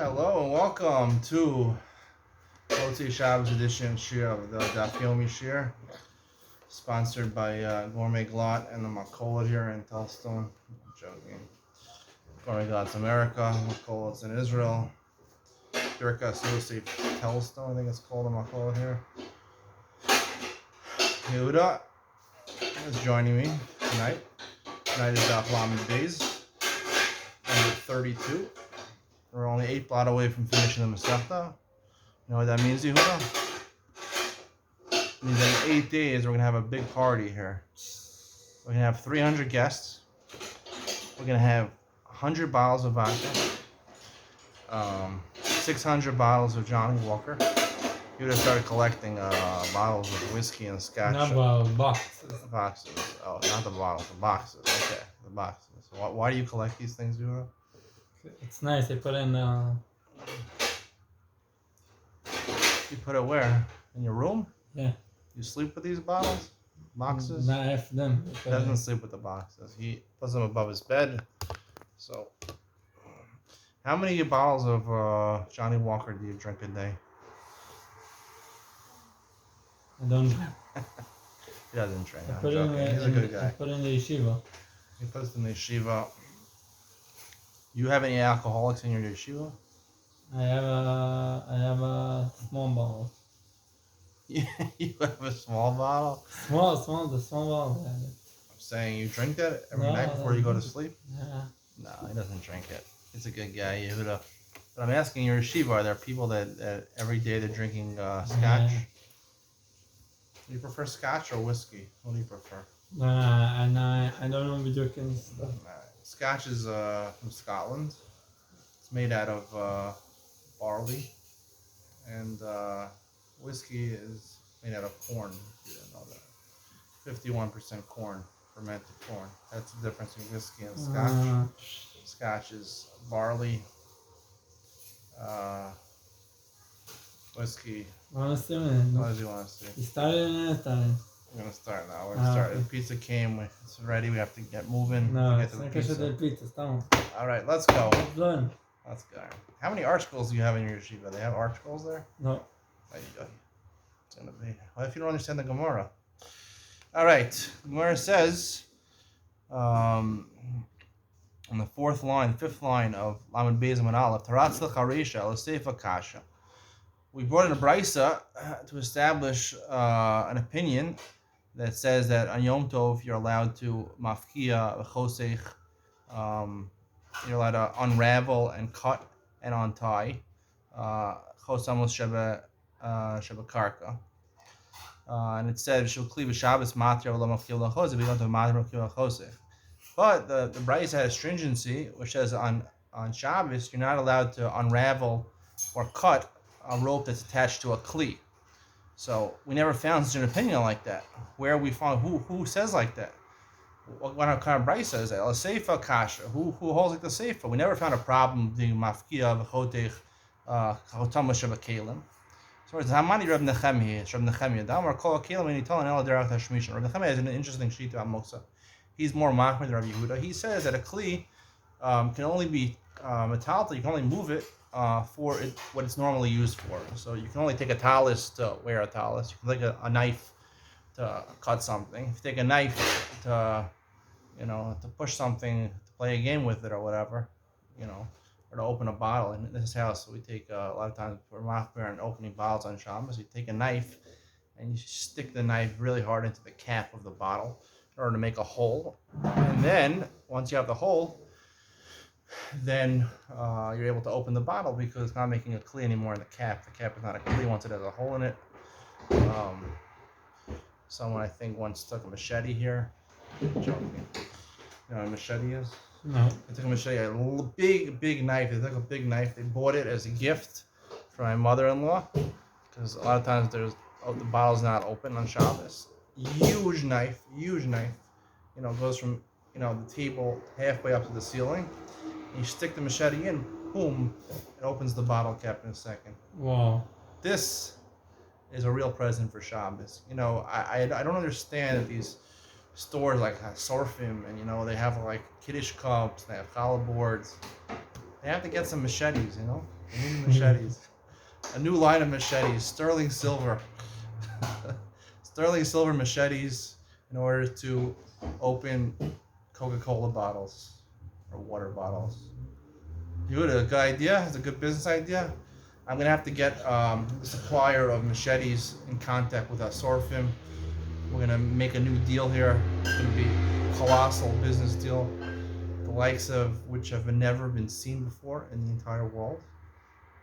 Hello and welcome to Motzi Shabbos edition shir of the Daf Yomi shir, sponsored by Gourmet Glot and the Makolet here in Telstone. I'm joking. Gourmet Glot's America, Makolet's in Israel. Birkas Yosef Telstone, I think it's called, the Makolet here. Yehuda is joining me tonight. Tonight is Daf Lamed Beis, number 32. We're only 8 blot away from finishing the Masechta. You know what that means, Yehuda? It means that in 8 days we're going to have a big party here. We're going to have 300 guests. We're going to have 100 bottles of vodka. 600 bottles of Johnny Walker. Yehuda started collecting bottles of whiskey and scotch. Not bottles, boxes. Boxes. Oh, not the bottles, the boxes. Okay, the boxes. Why do you collect these things, Yehuda? It's nice. I put in. You put it where? In your room? Yeah. You sleep with these bottles? Boxes? Not after them. He doesn't sleep with the boxes. He puts them above his bed. So, how many bottles of Johnny Walker do you drink a day? I don't. He doesn't drink. I I'm put joking. He's a good guy. I put in the yeshiva. He puts it in the yeshiva. You have any alcoholics in your yeshiva? I have a small bottle. You have a small bottle? The small bottle. Yeah. I'm saying you drink that every No, night before you go to sleep? Yeah. No, he doesn't drink it. He's a good guy, Yehuda. But I'm asking your yeshiva, are there people that every day they're drinking scotch? Yeah. Do you prefer scotch or whiskey? What do you prefer? And I don't know be drinking stuff. Scotch is from Scotland. It's made out of barley. And whiskey is made out of corn, if you didn't know that. 51% corn, fermented corn. That's the difference between whiskey and scotch. Scotch is barley. Whiskey. What does he want to see? You started and I started. We're gonna start now. We're gonna start. The pizza came. It's ready. We have to get moving. No, to it's get to not the pizza. del pizza. Estamos. All right, let's go. Done. Let's go. How many articles do you have in your yeshiva? They have articles there? No. It's gonna be. What if you don't understand the Gemara? All right. Gemara says, on the fifth line of Lamed Beis and Aleph, Taratz l'charisha l'seifa kasha. We brought in a Beitzah to establish an opinion that says that on Yom Tov you're allowed to mafkia v'chosech, you're allowed to unravel and cut and untie chosamos sheba karka. And it said shulkli b'Shabbos matria v'lo mafkia v'chosech. We don't have matria mafkia v'chosech. But the Beitzah had a stringency which says on Shabbos you're not allowed to unravel or cut a rope that's attached to a kli. So we never found such an opinion like that. Where we found who says like that? What kind of Beitzah is that? A seifa kasha. Who holds like the seifa? We never found a problem being mafkia v'chotech chotama sheba kelim. So it's Hamani Reb Nechemia. Reb Nechemia. Damar kol kelim and yital and el derech hashmishan. Reb Nechemia has an interesting sheet about Moksa. He's more machmir than Rabbi Yehuda. He says that a kli can only be metallic. You can only move it for it, what it's normally used for. So you can only take a talus to wear a talus. You can take a knife to cut something. If you take a knife to push something, to play a game with it or whatever, or to open a bottle. In this house, we take a lot of times for machmir and opening bottles on Shabbos. You take a knife and you stick the knife really hard into the cap of the bottle in order to make a hole. And then once you have the hole, then you're able to open the bottle because it's not making a kli anymore in the cap. The cap is not a kli once it has a hole in it. Someone I think once took a machete here. I'm joking. You know what a machete is? No. They took a machete, a big knife. They took a big knife. They bought it as a gift for my mother-in-law because a lot of times the bottle's not open on Shabbos. Huge knife. Goes from the table halfway up to the ceiling. You stick the machete in, boom, it opens the bottle cap in a second. Wow. This is a real present for Shabbos. I don't understand that these stores like Sorfim and they have like Kiddush cups, they have challah boards. They have to get some machetes, you know? They need machetes. A new line of machetes, sterling silver. Sterling silver machetes in order to open Coca-Cola bottles or water bottles. Good, a good idea. It's a good business idea. I'm gonna have to get the supplier of machetes in contact with us. Sorfim. We're gonna make a new deal here. It's gonna be a colossal business deal, the likes of which have never been seen before in the entire world.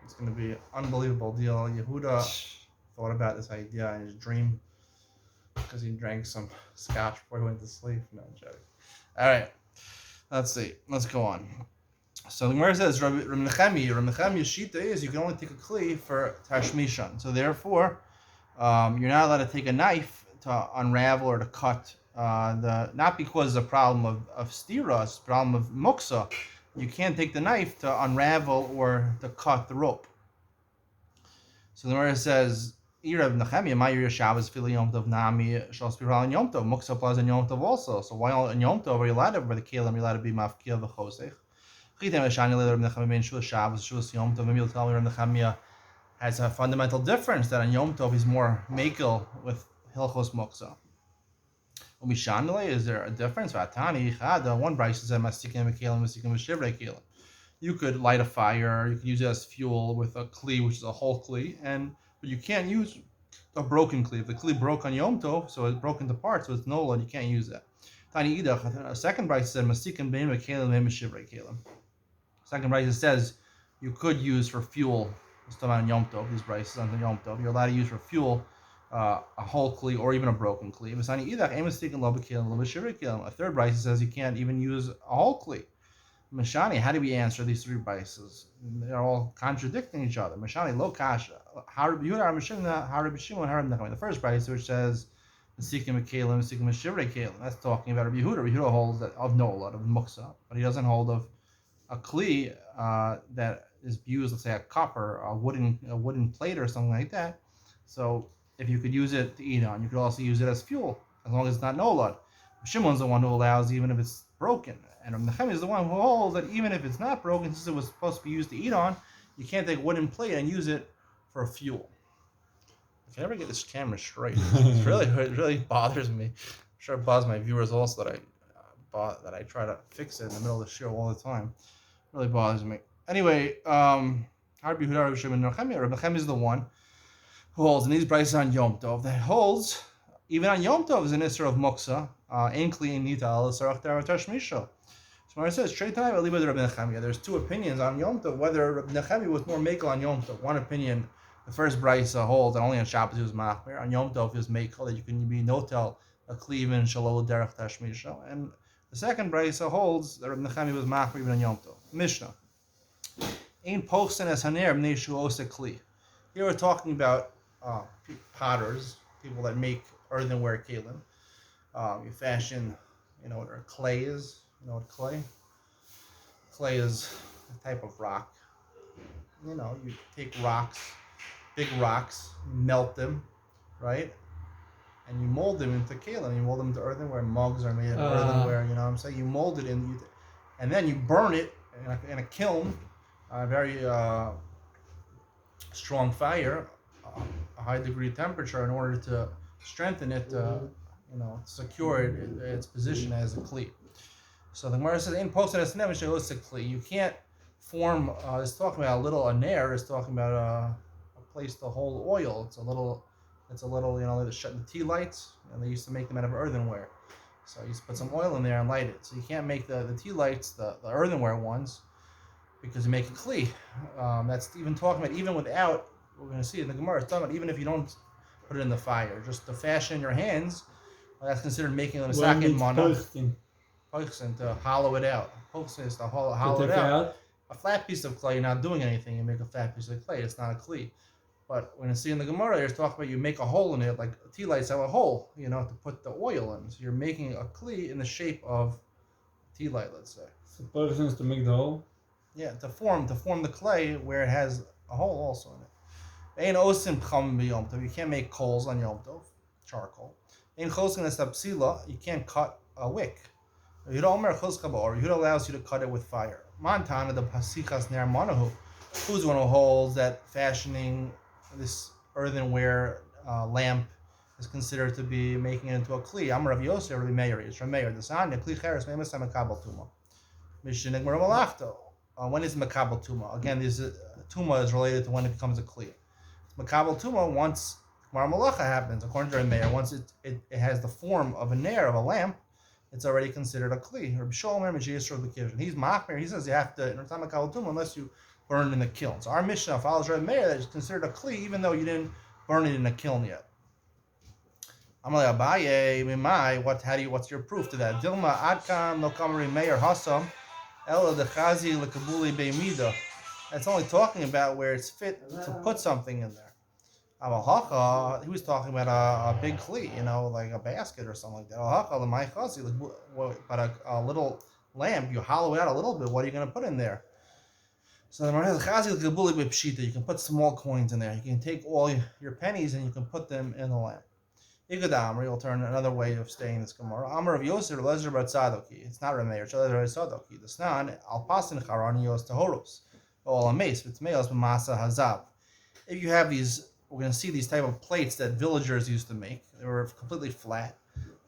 It's gonna be an unbelievable deal. Yehuda thought about this idea in his dream because he drank some scotch before he went to sleep. No, I'm joking. All right, let's see. Let's go on. So the Gemara says, Rabbi Nechemiah's shita is you can only take a kli for tashmishan. So therefore, you're not allowed to take a knife to unravel or to cut not because it's a problem of stira, it's a problem of muksa. You can't take the knife to unravel or to cut the rope. So the Gemara says, Rabbi Nechemiah, my Yer Shabbos fili Yom Tov nami shal spiral in Yom Tov. Muksa applies in Yom Tov also. So why on Yom Tov are you allowed to, by the kelim, you're allowed to be mafkia v'chosech? Maybe you'll tell me Rabbi Nechemiah has a fundamental difference that on Yom Tov he's more makel with Hilchos Moksa. Is there a difference? One Bryce said, you could light a fire, you could use it as fuel with a kli, which is a whole kli, but you can't use a broken kli. If the kli broke on Yom Tov, so it's broken to parts, so it's nola, you can't use that. A second Bryce said, Second Bryce says you could use for fuel. It's talking about Yom Tov. These Bryces on Yom Tov. You're allowed to use for fuel a whole kli or even a broken kli. A third Bryce says you can't even use a whole kli. Mashani, how do we answer these three Bryces? They're all contradicting each other. Mashani lo kasha. The first Bryce which says Mesikim Kalim, Mesikim Shivrei Kalim. That's talking about Rabbi Yehuda. Rabbi Yehuda holds that of Nola, of Muksa, but he doesn't hold of a kli that is used, let's say a copper, a wooden plate or something like that. So if you could use it to eat on, you could also use it as fuel, as long as it's not nolad. Shimon's the one who allows even if it's broken, and Nechemiah is the one who holds that even if it's not broken, since it was supposed to be used to eat on, you can't take a wooden plate and use it for fuel. If I ever get this camera straight, it really bothers me. I'm sure it bothers my viewers also that I try to fix it in the middle of the show all the time. It really bothers me. Anyway, Rabbi Nechemiah is the one who holds, and these Bryces on Yom Tov, that holds, even on Yom Tov is an Isser of Muksa, Ein Kli Nital, Sarach Dar Tashmisha. So when it says, there's two opinions on Yom Tov, whether Rabbi Nechemiah was more makel on Yom Tov. One opinion, the first Bryce holds that only on Shabbos he was machmer. On Yom Tov he was makel, that you can be notel, a Klivin, Shalol Derech Tashmisha. And the second Bryce holds that Rabbi Nechemiah was machmer even on Yom Tov. Mishnah. Ein pochsen es haner bnei shu ose kli. Here we're talking about potters, people that make earthenware kelim. You fashion, you know what clay is? You know what clay? Clay is a type of rock. You know, you take rocks, big rocks, melt them, right? And you mold them into kelim. You mold them into earthenware. Mugs are made of earthenware. You know what I'm saying? You mold it and then you burn it in a kiln, a very strong fire, a high degree temperature, in order to strengthen it, secure its position as a kli. So the Gemara says, "In posted as never shows a kli." You can't form. It's talking about a nair. It's talking about a place to hold oil. It's a little. The tea lights, and they used to make them out of earthenware. So you just put some oil in there and light it. So you can't make the tea lights, the earthenware ones, because you make a kli. That's even talking about even without. We're going to see in the Gemara. It's talking about even if you don't put it in the fire, just to fashion in your hands. That's considered making a second mana. Pochsen, to hollow it out. Pochsen is to hollow it out. A flat piece of clay, you're not doing anything. You make a flat piece of clay. It's not a kli. But when you see in the Gemara, there's talk about you make a hole in it, like tea lights have a hole, to put the oil in. So you're making a kli in the shape of a tea light, let's say. So Pochsen is to make the hole? Yeah, to form the clay where it has a hole also in it. Ein osim b'cham b'yom tov. You can't make coals on Yom Tov, charcoal. Ein chosken es apsila. You can't cut a wick. Yehuda allows you to cut it with fire. Montana the Pasikas Ner Monahu. Who's the one who holds that fashioning this earthenware lamp is considered to be making it into a kli? Amar Rav Yosef Rav Meir is Rav Meir. The Sanya kli cheres me'emes makabel tuma. Mishnah Gemara Malachto. When is makabel tuma? Again, this tuma is related to when it becomes a kli. Makabel tuma once Gemara Malacha happens, according to Rav Meir. Once it has the form of a nair of a lamp, it's already considered a kli. Rabbi Shomer Mejiyisrael B'Kivin. He's machmir. He says you have to in makabel tuma unless you burn in the kiln. So our Mishnah follows Rav Meir that is considered a kli even though you didn't burn it in a kiln yet. Amalei Abaye Mimai. What's your proof to that? Dilma Adkan Lo Kamari Meir Hasam Ela Dechazi Lekabuli Beimida. It's only talking about where it's fit to put something in there. Amal he was talking about a big kli, like a basket or something like that. But a little lamp, you hollow it out a little bit. What are you going to put in there? So the you can put small coins in there. You can take all your pennies and you can put them in the lamp. Igadamri will turn another way of saying this Gemara. Amar of Yosef Lezer Bar Tzadoki. It's not Rameir. It's Lezer Bar Tzadoki. The Snan Al Pasin Charanios Tahoros. All Ames with Meos Masa Hazav. If you have these, we're going to see these type of plates that villagers used to make. They were completely flat,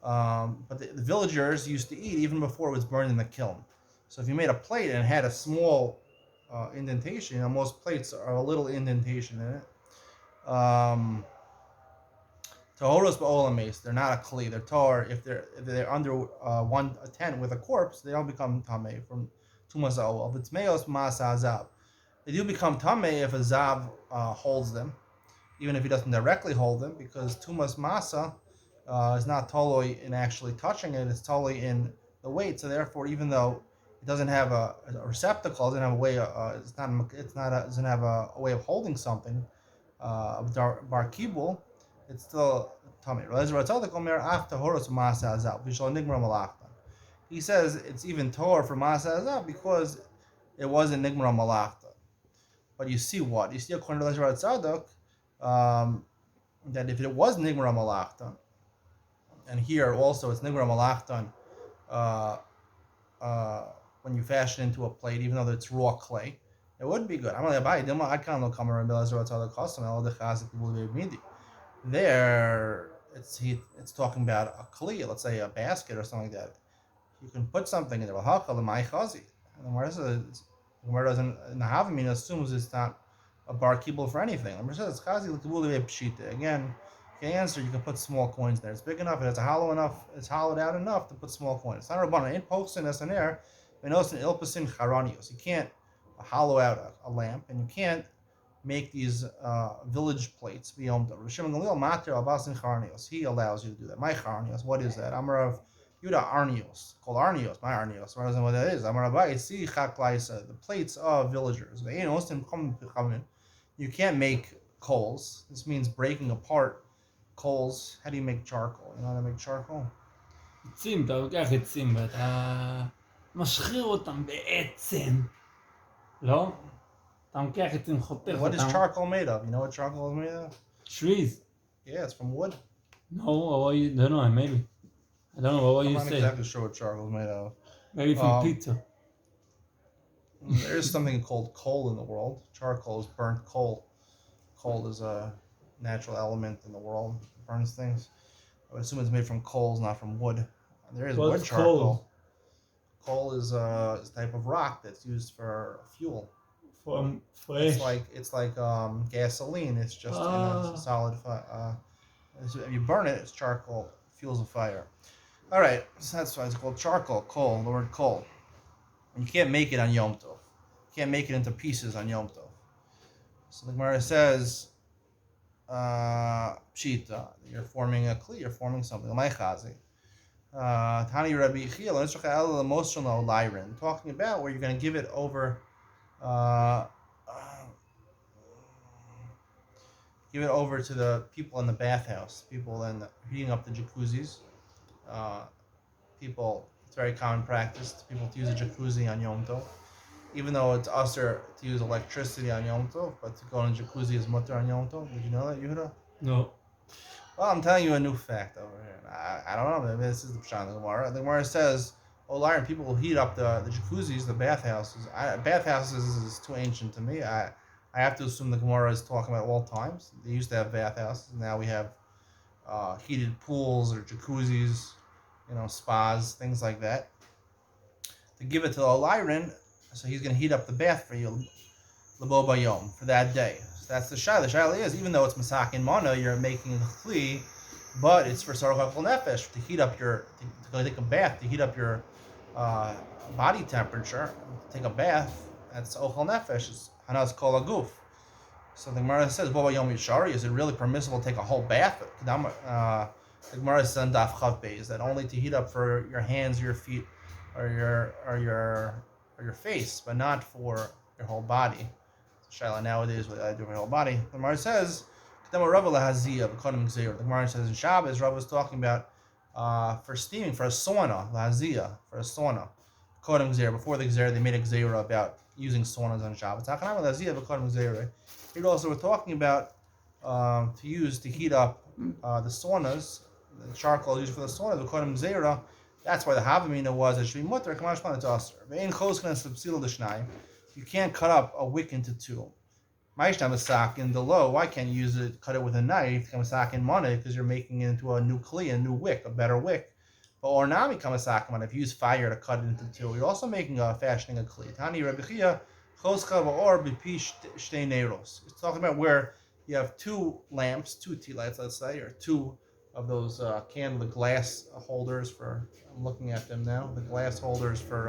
but the villagers used to eat even before it was burned in the kiln. So if you made a plate and it had a small indentation, most plates are a little indentation in it. Tahoros ba'olam mace. They're not a kli. They're tar. If they're under 1/10 with a corpse, they don't become tamei from tumas ha'ol. If it's meos masa hazav, they do become tamei if a zav holds them, even if he doesn't directly hold them, because tumas masa is not totally in actually touching it. It's totally in the weight. So therefore, even though it doesn't have a receptacle, it doesn't have a way. Doesn't have a way of holding something. Bar kibul. It's still tummy. He says it's even Torah for Masa Azab because it wasn't Nigmar Malachta. But you see what? You see according to Lezer Tzadok that if it was Nigmar Malachta, and here also it's Nigmar Malachta when you fashion into a plate, even though it's raw clay, it would be good. There, it's talking about a kli, let's say a basket or something like that. You can put something in there. And the Gemara doesn't, in the Havamina, assumes it's not a bar kibul for anything. The Gemara says it's chazi l'kibul pshita. Again, the answer, you can put small coins there. It's big enough, and it's hollow enough, it's hollowed out enough to put small coins. It's not a rabbanon. In pochsin esaner, v'nosin ilpasin charanios. You can't hollow out a lamp, and you can't make these village plates. He allows you to do that. My charnios, what is that? Amar of Yuda arnios, called arnios. My arnios. I don't know what that is. Amar Abai, see chaklaisa, the plates of villagers. You can't make coals. This means breaking apart coals. How do you make charcoal? You know how to make charcoal? עצים, אתה לוקח עצים ואתה משחיר אותם בעצם, לא? What is charcoal made of? You know what charcoal is made of? Trees. Yeah, it's from wood. No, what you don't know, maybe. I don't know what you say. I'm not exactly sure what charcoal is made of. Maybe from pizza. There is something called coal in the world. Charcoal is burnt coal. Coal is a natural element in the world. It burns things. I would assume it's made from coals, not from wood. There is wood charcoal. Coal is a type of rock that's used for fuel. It's like gasoline. It's just in a solid fire. If you burn it, it's charcoal. Fuels a fire. All right, so that's why it's called charcoal. Coal. The word coal. You can't make it on Yom Tov. You can't make it into pieces on Yom Tov. So the Gemara says, pshita. You're forming a kli. You're forming something. Tani Rabbi Chiyah, talking about where you're going to give it over. Give it over to the people in the bathhouse, people heating up the jacuzzis. It's very common practice. People to use a jacuzzi on Yom Tov, even though it's usher to use electricity on Yom Tov, but to go in a jacuzzi is mutter on Yom Tov. Did you know that, Yehuda? No. Well, I'm telling you a new fact over here. I don't know. Maybe this is the Pshat of the Gemara. The Gemara says, Iron, people will heat up the jacuzzis, the bathhouses. Bathhouses is too ancient to me. I have to assume the Gemara is talking about all times. They used to have bathhouses. Now we have heated pools or jacuzzis, spas, things like that. To give it to the Iron, so he's going to heat up the bath for you, Lebo Bayom, for that day. So that's the Shaila. The Shaila is, even though it's Masakin Mana, you're making the Chli, but it's for Sarach Hakol Nefesh, to heat up to go take a bath, to heat up your body temperature, take a bath. That's Ochel Nefesh. It's Hanas Kol Aguf. So the Gemara says, Bo Bayom Yishari, is it really permissible to take a whole bath? The Gemara says on Daf Chav Beis that only to heat up for your hands, your feet, or your face, but not for your whole body. Shaila nowadays, what I do for your whole body. The Gemara says, the Gemara says in Shabbos, Rav was talking about for steaming, for a sauna, lahazia, for a sauna. Kodem Gzeira, before the Gzeira, they made a Gzeira about using saunas on Shabbos. Here also we're talking about to heat up the saunas, the charcoal used for the sauna, the Kodem Gzeira. That's why the Havamina was that should be mutter. You can't cut up a wick into two. In the low, why can't you use it? Cut it with a knife. Kamasak money because you're making it into a new kli, a new wick, a better wick. But ornami kamasak money. If you use fire to cut it into two, you're also fashioning a kli. Tani Rebechia choska or bipish shtei neros. It's talking about where you have two lamps, two tea lights, let's say, or two of those the glass holders for. I'm looking at them now. The glass holders for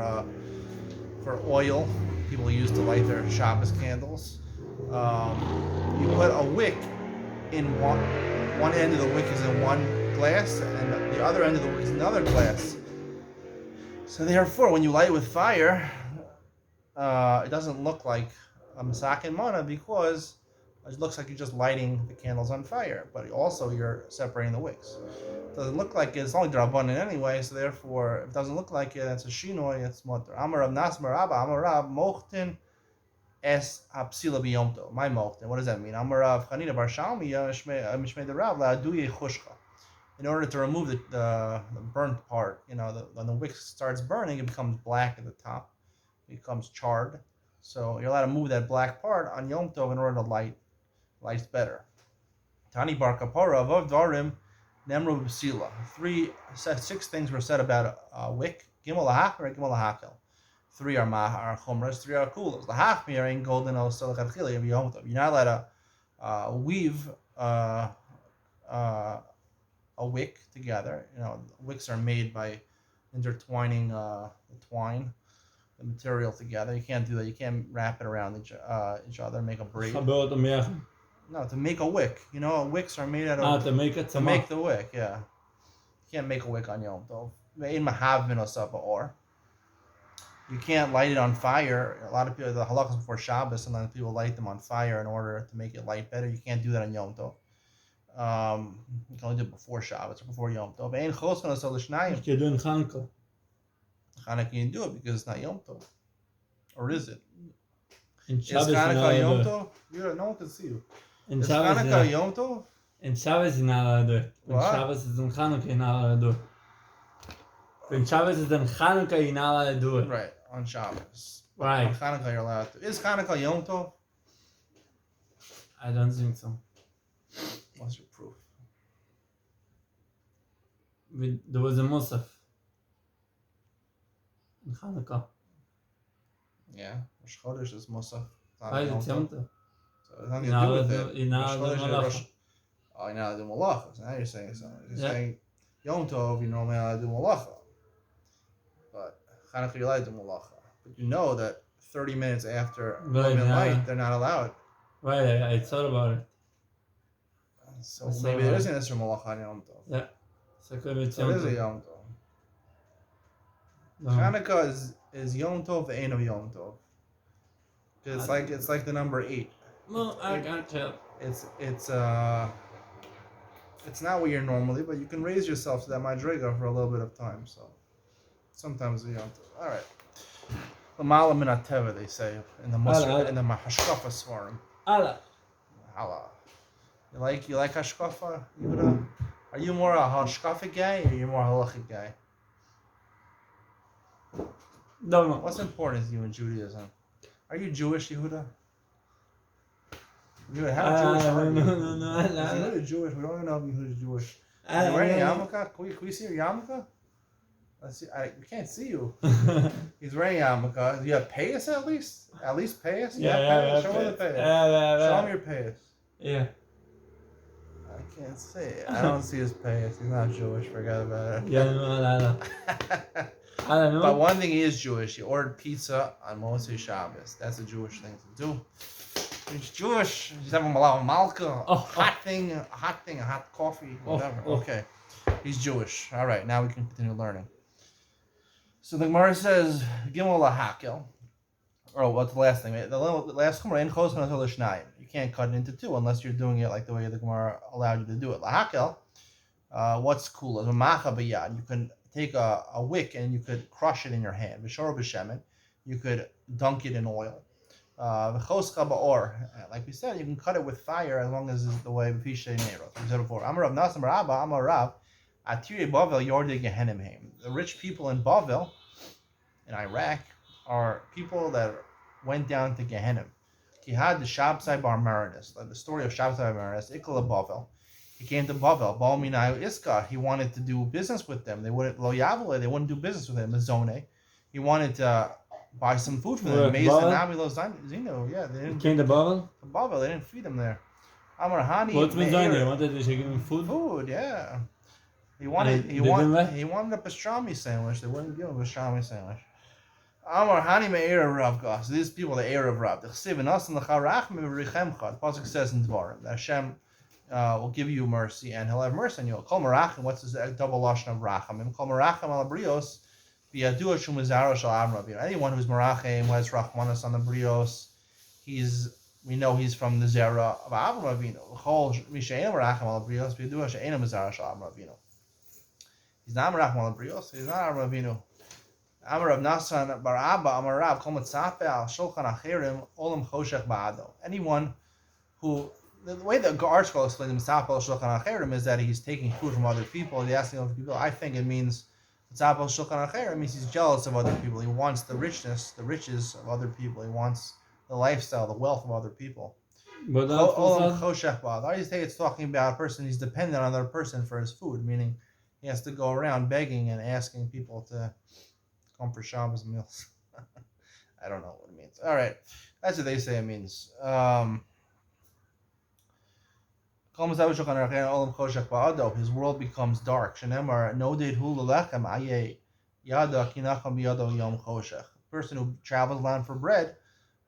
oil. People use to light their Shabbos candles. You put a wick in one end of the wick is in one glass, and the other end of the wick is another glass. So therefore, when you light it with fire, it doesn't look like a masakin mana because it looks like you're just lighting the candles on fire, but also you're separating the wicks. It doesn't look like it's only drabanan anyway, so therefore, if it doesn't look like it, it's a shinoi, it's mutter. Amar Rav Nasmar Abba, Amar Rav Mochtin es hapsila biyomto. My mochtin. What does that mean? Amar Rav Chanina Bar Shalmi mishmei the Rav la'aduye chushcha. In order to remove the burnt part, when the wick starts burning, it becomes black at the top. It becomes charred. So you're allowed to move that black part on Yom Tov in order to light's better. Tani Bar Kapara Avav Dvarim Nemru B'Sila. 6 things were said about a wick. Gimel lahachmer, Gimel lahakel. 3 are chumras, 3 are kulas. Lahachmer ain't golden o selachadchili of Yom Tov. You're not allowed to weave a wick together. Wicks are made by intertwining the twine, the material together. You can't do that. You can't wrap it around each other, make a braid. No, to make a wick. Wicks are made out of... to make it to make the wick, yeah. You can't make a wick on Yom Tov. Or you can't light it on fire. A lot of people, the halakhas before Shabbos, sometimes people light them on fire in order to make it light better. You can't do that on Yom Tov. You can only do it before Shabbos or before Yom Tov. Like you do in Hanukkah. Hanukkah you can do it because it's not Yom Tov. Or is it? In Shabbos, is Hanukkah Yom Tov? No one can see you. In Is Shabbos, Hanukkah Yom Tov? In Shabbos, you're not allowed to do it. When What? Shabbos is in Hanukkah, you're not allowed to do it. When Shabbos is in Hanukkah, you're not allowed to do it. Right, on Shabbos. Right. On Hanukkah you're allowed to. Is Hanukkah Yom Tov? I don't think so. What's your proof? There was a Musaf in Hanukkah. Yeah, Rosh Chodesh is Musaf. Right, it's Yom Tov. So it has nothing to do with it. You're not allowed to do malacha. Oh, you're not allowed to do malacha. So now you're saying something. You're Yeah. saying Yom Tov, you're normally allowed to do malacha. But Hanukkah, you're allowed to do malacha. But you know that 30 minutes after Right, light, they're not allowed. Right, I thought about it. So maybe there isn't extra malacha on Yom Tov. Yeah. So it could be So it is a Yom Tov. Yom Tov. No. Hanukkah is Yom Tov, the ain't of Yom Tov. It's like the number 8. No, I can't tell. It's not what you're normally, but you can raise yourself to that madriga for a little bit of time. So sometimes Yom Tov. All right. L'mala min hateva, they say in the Hashkafa Svarim. Allah. Allah. You like Hashkafa? Are you more a Hashkafa guy or are you more a halachic guy? No. What's important to you in Judaism? Are you Jewish, Yehuda? Yehuda, how Jewish are you? No. Is Yehuda Jewish? We don't even know if Yehuda is Jewish. Are you wearing a yarmulke? Can we see your yarmulke? Let's see. We can't see you. He's wearing a yarmulke. Do you have payas at least? At least payas? Yeah. Show him the payas. Show him your payas. Yeah. I can't see it. I don't see his payas. He's not Jewish. Forget about it. Yeah, no. I don't know. But one thing he is Jewish. He ordered pizza on Moshe Shabbos. That's a Jewish thing to do. He's Jewish. He's having a lot of malka. Hot thing, a hot coffee, whatever. Okay. He's Jewish. All right, now we can continue learning. So the Gemara says, Gimel lahakel. Or what's the last thing? The last Gemara, you can't cut it into two unless you're doing it like the way the Gemara allowed you to do it. Lahakel, what's cool is a macha b'yad. You can take a wick and you could crush it in your hand. V'shor b'shemen, you could dunk it in oil. V'choscha ba'or, like we said, you can cut it with fire as long as it's the way b'pishay neiros. We said before. Amar Rav Nasan bar Abba, Amar Rav, Atiri Bavel Yordei Gehenim Heim. The rich people in Bavel, in Iraq, are people that went down to Gehenim. He had the Shabsai Bar Marinus, like the story of Shabsai Bar Marinus, Ikla Bavel. He came to Bavel, Baal Minayu Iska. He wanted to do business with them. They wouldn't Lo Yavle, they wouldn't do business with him. Zone. He wanted to buy some food for them. Maize and Nami Lo Zino. Yeah, they didn't. He came to Bavel? To Bavel, they didn't feed him there. Amar Hani. What's been done? They wanted to give him food? Food, yeah. He wanted a pastrami sandwich. They wouldn't give him a pastrami sandwich. Amar Hani Me'er of Rav. So these people, the heir of Rav. The Pasuk says in Dvarim that Hashem will give you mercy and He'll have mercy on you. Kol Merachim, what's this double lashon of Rachamim? Kol Merachim al Brios, B'yadua Shum Mizaro Shal Am. Anyone who's Merachim, who has Rachmanas on the Brios, we know he's from the Zera of Avram Avinu. Chol Mishayin Merachim al Brios, B'yadua She'ena Mizaro Shal Am Avinu. He's not Merachim al Brios. He's not Avram Avinu. Amar Rav Nasan bar Abba, Amar Rav, Kol Mitzape al Shulchan Acherim, Olam Choshech Ba'ado. Anyone who, the way the article explains Mitzape al Shulchan Acherim is that he's taking food from other people. He's asking other people. I think it means Mitzape al Shulchan Acherim means he's jealous of other people. He wants the richness, the riches of other people. He wants the lifestyle, the wealth of other people. But Olam Choshech Ba'ado. I just think it's talking about a person who's dependent on another person for his food, meaning he has to go around begging and asking people to come for Shabbos meals. I don't know what it means. All right, that's what they say it means. His world becomes dark. Person who travels land for bread,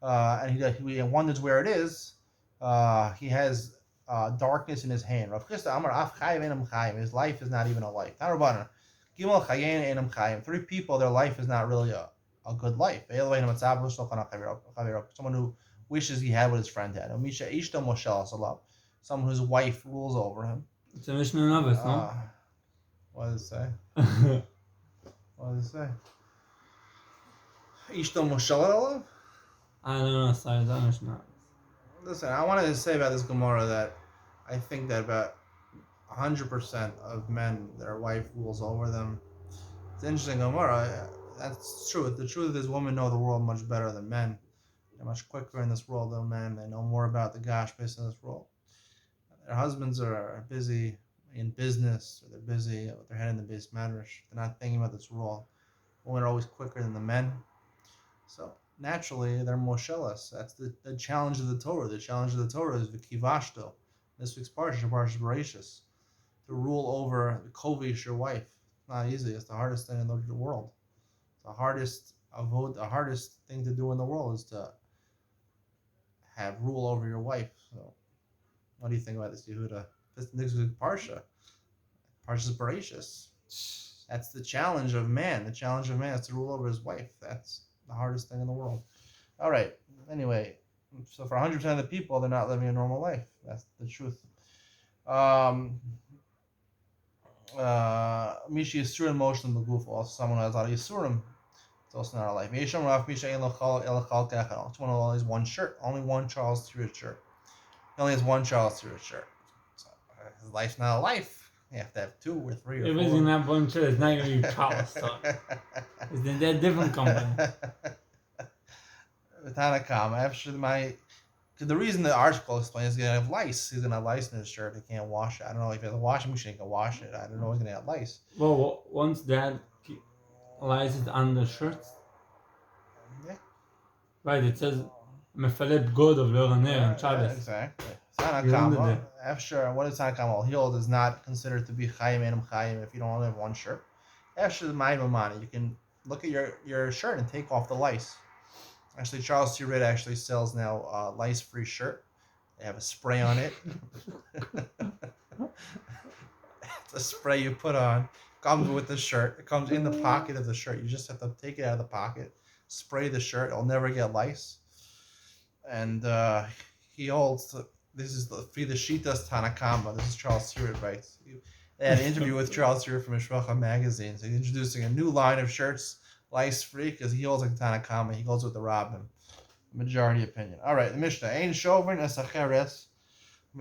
and he wonders where it is. He has darkness in his hand. His life is not even a life. Three people, their life is not really a good life. Someone who wishes he had what his friend had. Someone whose wife rules over him. It's a Mishnah Navis, no? What does it say? What does it say? Ishto Moshe. I don't know, sorry, it's not Mishnah. Listen, I wanted to say about this Gemara that I think that about 100% of men, their wife rules over them. It's interesting, Gemara. That's true. The truth is, women know the world much better than men. They're much quicker in this world than men. They know more about the gosh based in this world. Their husbands are busy in business, or they're busy with their head in the base matters. They're not thinking about this world. Women are always quicker than the men. So naturally, they're more jealous. That's the challenge of the Torah. The challenge of the Torah is v'kivashto. This week's parsha Bereshis. To rule over, kovish your wife. It's not easy. It's the hardest thing in the world. The hardest thing to do in the world is to have rule over your wife. So, what do you think about this, Yehuda? This week's parsha. Parsha's Bereshis. That's the challenge of man. The challenge of man is to rule over his wife. That's the hardest thing in the world. All right. Anyway, so for 100% of the people, they're not living a normal life. That's the truth. Mishi Yisurim motion Maguf, also someone who has a lot of Yisurim. It's also not a life. Yesham Raf Misha Each one only has one shirt, only one Charles Stewart shirt. He only has one Charles Stewart shirt. So his life's not a life. You have to have 2 or 3 or If 4. it's in that one shirt, it's not going to be Charles. So it's in that different company. Tanakama, the reason the article explains is he's gonna have lice. He's gonna have lice in his shirt. He can't wash it. I don't know if he has a washing machine. He can wash it. I don't know. He's gonna have lice. Well, once that lies it on the shirts, Yeah. right? It says "Mefalet God of Leoraner" and Shabbos. Exactly. You're under Tanakama. there. After what is Tanakama? Healed is not considered to be chayim enum chayim if you don't only have one shirt. After the ma'imamani, you can look at your shirt and take off the lice. Actually, Charles T. Ridd actually sells now lice-free shirt. They have a spray on it. It's a spray you put on. Comes with the shirt. It comes in the pocket of the shirt. You just have to take it out of the pocket, spray the shirt. It'll never get lice. And he holds. This is the Shitas Tanakama. This is Charles T. Ridd writes. They had an interview with Charles T. Ridd from Mishpacha magazine. So he's introducing a new line of shirts. Lice-free, because he holds like Tanakama. He goes with the Rabbin. Majority opinion. All right, the Mishnah. Ein shovrin esacheres,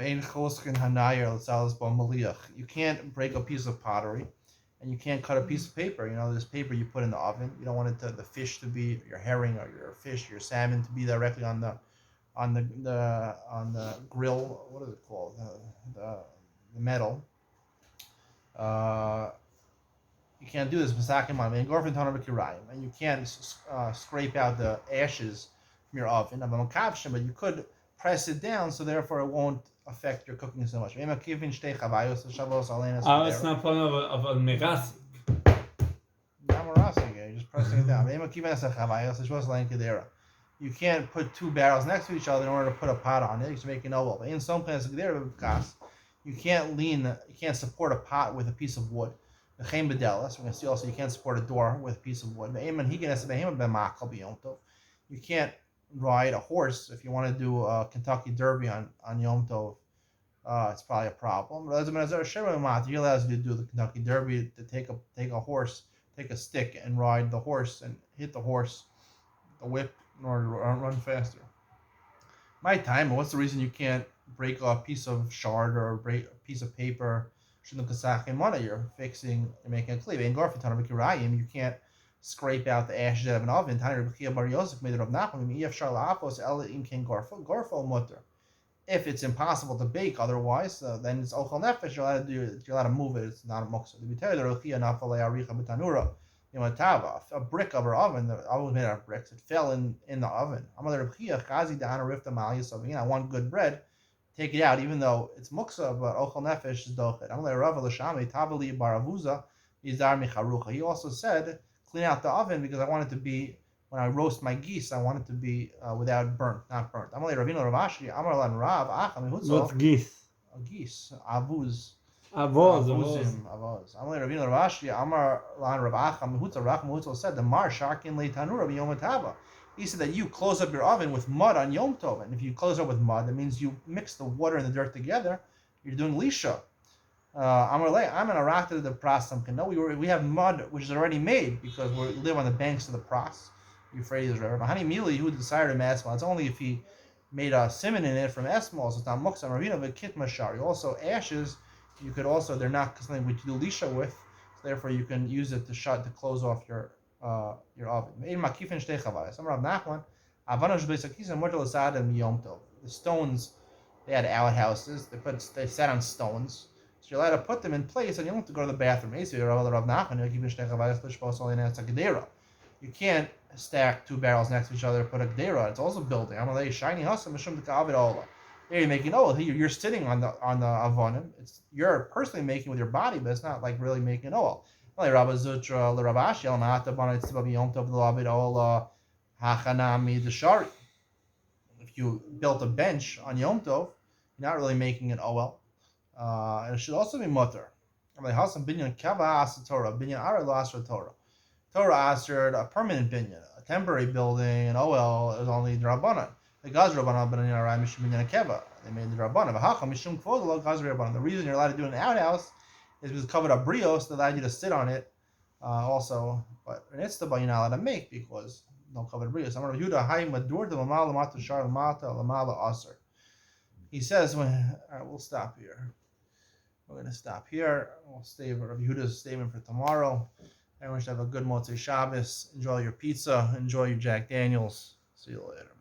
ein choskin hanayer l'salas bo maliach. You can't break a piece of pottery, and you can't cut a piece of paper. You know, this paper you put in the oven. You don't want the fish to be your herring or your fish, your salmon to be directly on the grill. What is it called? The metal. You can't do this, and you can't scrape out the ashes from your oven. But you could press it down, so therefore it won't affect your cooking so much. It's not part of a megas. You're just pressing it down. You can't put 2 barrels next to each other in order to put a pot on it. You can make an oval. But in some places, you can't support a pot with a piece of wood. We're going to see also you can't support a door with a piece of wood. You can't ride a horse if you want to do a Kentucky Derby on Yom Tov. It's probably a problem. But you're allowed to do the Kentucky Derby, to take a horse, take a stick and ride the horse and hit the horse, the whip, in order to run faster. My time, what's the reason you can't break a piece of shard or break a piece of paper? You're making a cleave. You can't scrape out the ashes out of an oven. If it's impossible to bake otherwise, then it's ochel nefesh. You're allowed to move it. It's not a muksa. A brick of our oven, the oven was made out of bricks. It fell in the oven. I want good bread. Take it out, even though it's muksa, but ochel nefesh is dochet. He also said, clean out the oven because I want it to be, when I roast my geese, I want it to be not burnt. What's geese? Geese, avuz. Avos. Said the mar sharkin le tanura b'yom hatava. He said that you close up your oven with mud on Yom Tov, and if you close it up with mud, that means you mix the water and the dirt together. You're doing lisha. I'm in a rat to the prasam. No, we have mud which is already made because we live on the banks of the Pras, Euphrates River. Mahani Mili, who decided to esmal, it's only if he made a simon in it from esmal, so it's not muksa ravina but kit mashari. Also ashes, you could also, they're not something which you do lisha with, so therefore you can use it to close off your oven. The stones, they had outhouses. They sat on stones, so you're allowed to put them in place, and you don't have to go to the bathroom. You can't stack 2 barrels next to each other and put a gedera. It's also building. You're making you're sitting on the avonim. You're personally making with your body, but it's not like really making oil. If you built a bench on Yom Tov, you're not really making an oil. And it should also be mutter. Torah answered a permanent binyan, a temporary building, an oil is only the rabbanan. The gaz rabbanan they made the rabbanan. The reason you're allowed to do an outhouse is because it's covered up brios that allowed you to sit on it. Also, but an itztaba you're not allowed to make because no covered brios. He says, all right, we'll stop here. we're going to stop here. We'll save Rabbi Yehuda's statement for tomorrow. Everyone should have a good Motzei Shabbos. Enjoy your pizza. Enjoy your Jack Daniels. See you later.